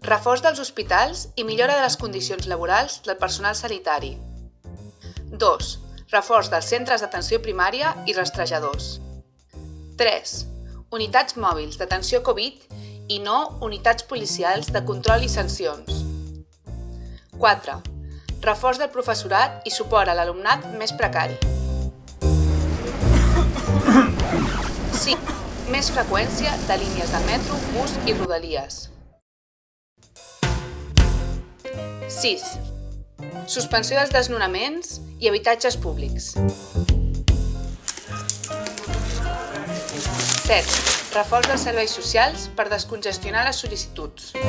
Reforç dels hospitals i millora de les condicions laborals del personal sanitari. 2. Reforç dels centres d'atenció primària i rastrejadors. 3. Unitats mòbils d'atenció Covid i no unitats policials de control i sancions. 4. Reforç del professorat i suport a l'alumnat més precari. 5. Més freqüència de línies de metro, bus i rodalies. 6. Suspensió dels desnonaments i habitatges públics. 7. Reforç dels serveis socials per descongestionar les sol·licituds. 8.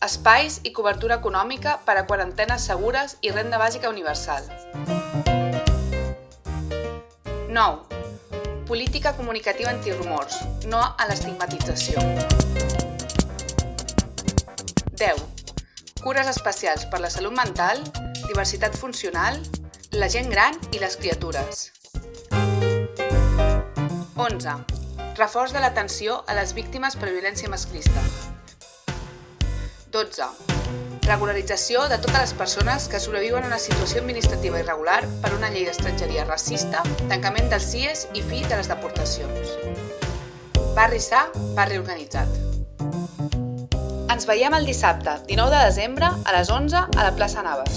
Espais i cobertura econòmica per a quarantenes segures i renda bàsica universal. 9. Política comunicativa antirumors, no a l'estigmatització. 10. Cures especials per la salut mental, diversitat funcional, la gent gran i les criatures. 11. Reforç de l'atenció a les víctimes per violència masclista. 12. Regularització de totes les persones que sobreviuen a una situació administrativa irregular per una llei d'estrangeria racista, tancament dels CIES i fi de les deportacions. Barri sa, barri organitzat. Ens veiem el dissabte, 19 de desembre, a les 11 a la plaça Navas.